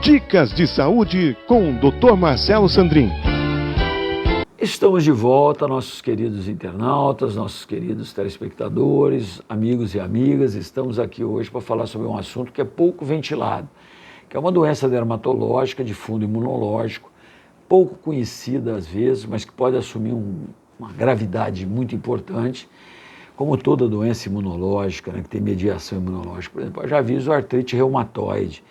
Dicas de saúde com o Dr. Marcelo Sandrin. Estamos de volta, nossos queridos internautas, nossos queridos telespectadores, amigos e amigas. Estamos aqui hoje para falar sobre um assunto que é pouco ventilado, que é uma doença dermatológica de fundo imunológico, pouco conhecida às vezes, mas que pode assumir uma gravidade muito importante, como toda doença imunológica, né, que tem mediação imunológica. Por exemplo, eu já aviso a artrite reumatoide,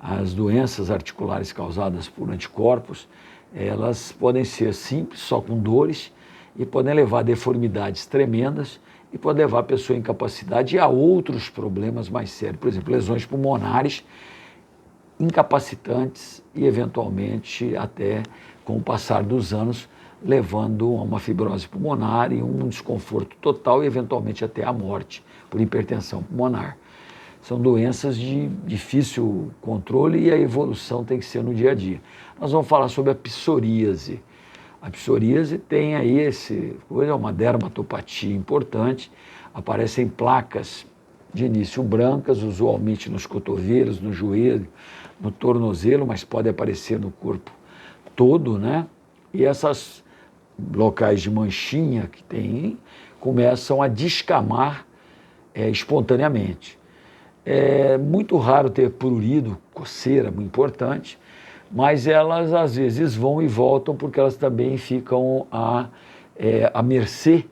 as doenças articulares causadas por anticorpos, elas podem ser simples, só com dores, e podem levar a deformidades tremendas, e podem levar a pessoa à incapacidade e a outros problemas mais sérios. Por exemplo, lesões pulmonares, incapacitantes e, eventualmente, até com o passar dos anos, levando a uma fibrose pulmonar e um desconforto total e, eventualmente, até a morte por hipertensão pulmonar. São doenças de difícil controle e a evolução tem que ser no dia a dia. Nós vamos falar sobre a psoríase. A psoríase tem aí uma dermatopatia importante, aparecem placas de início brancas, usualmente nos cotovelos, no joelho, no tornozelo, mas pode aparecer no corpo todo, né? E essas locais de manchinha que tem começam a descamar espontaneamente. É muito raro ter prurido, coceira, muito importante, mas elas às vezes vão e voltam porque elas também ficam à mercê,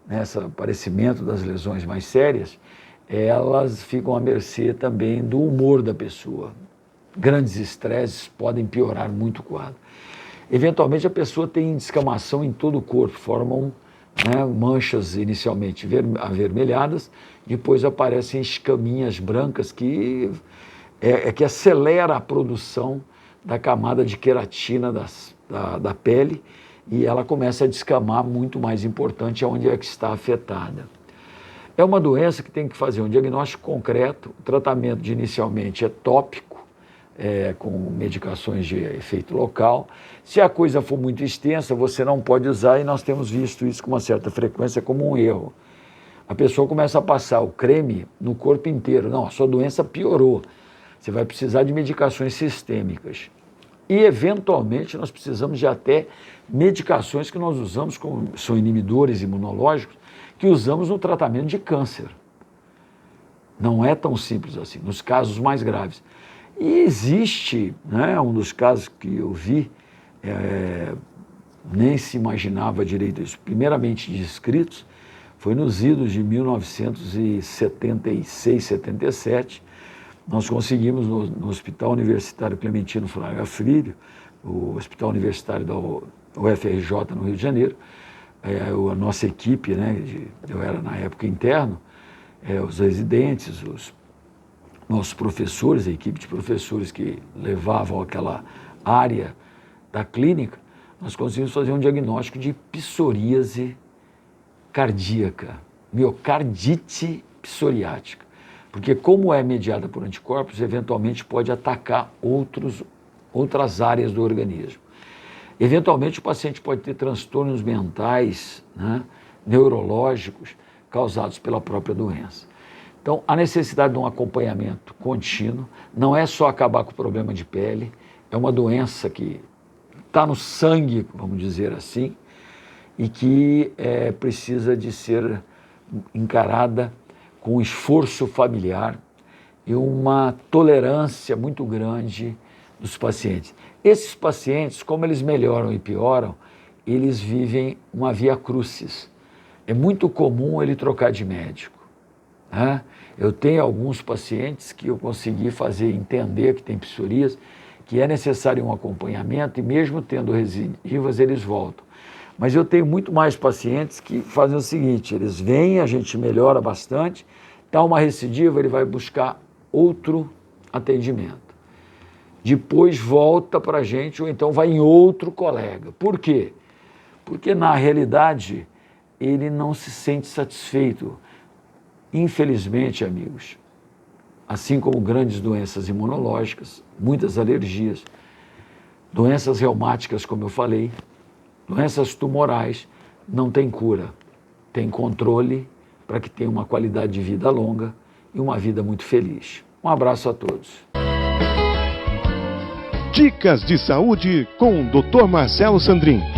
nesse aparecimento das lesões mais sérias, elas ficam à mercê também do humor da pessoa. Grandes estresses podem piorar muito o quadro. Eventualmente a pessoa tem descamação em todo o corpo, formam manchas inicialmente avermelhadas, depois aparecem escaminhas brancas que acelera a produção da camada de queratina da pele e ela começa a descamar, muito mais importante onde é que está afetada. É uma doença que tem que fazer um diagnóstico concreto, o tratamento inicialmente é tópico, com medicações de efeito local. Se a coisa for muito extensa, você não pode usar, e nós temos visto isso com uma certa frequência como um erro. A pessoa começa a passar o creme no corpo inteiro. Não, a sua doença piorou. Você vai precisar de medicações sistêmicas. E, eventualmente, nós precisamos de até medicações que nós usamos, como são inibidores imunológicos, que usamos no tratamento de câncer. Não é tão simples assim, nos casos mais graves. E existe, um dos casos que eu vi, nem se imaginava direito isso, primeiramente descritos, foi nos idos de 1976, 77, nós conseguimos no Hospital Universitário Clementino Fraga Filho, o Hospital Universitário da UFRJ no Rio de Janeiro, a nossa equipe, eu era na época interno, os residentes, os nossos professores, a equipe de professores que levavam aquela área da clínica, nós conseguimos fazer um diagnóstico de psoríase cardíaca, miocardite psoriática. Porque como é mediada por anticorpos, eventualmente pode atacar outras áreas do organismo. Eventualmente o paciente pode ter transtornos mentais, neurológicos, causados pela própria doença. Então, a necessidade de um acompanhamento contínuo, não é só acabar com o problema de pele, é uma doença que está no sangue, vamos dizer assim, e que precisa de ser encarada com esforço familiar e uma tolerância muito grande dos pacientes. Esses pacientes, como eles melhoram e pioram, eles vivem uma via crucis. É muito comum ele trocar de médico. Eu tenho alguns pacientes que eu consegui fazer entender que tem psoríase, que é necessário um acompanhamento e mesmo tendo recidivas eles voltam. Mas eu tenho muito mais pacientes que fazem o seguinte, eles vêm, a gente melhora bastante, dá uma recidiva, ele vai buscar outro atendimento. Depois volta para a gente ou então vai em outro colega. Por quê? Porque na realidade ele não se sente satisfeito. Infelizmente, amigos, assim como grandes doenças imunológicas, muitas alergias, doenças reumáticas, como eu falei, doenças tumorais, não tem cura, tem controle para que tenha uma qualidade de vida longa e uma vida muito feliz. Um abraço a todos. Dicas de saúde com o Dr. Marcelo Sandrin.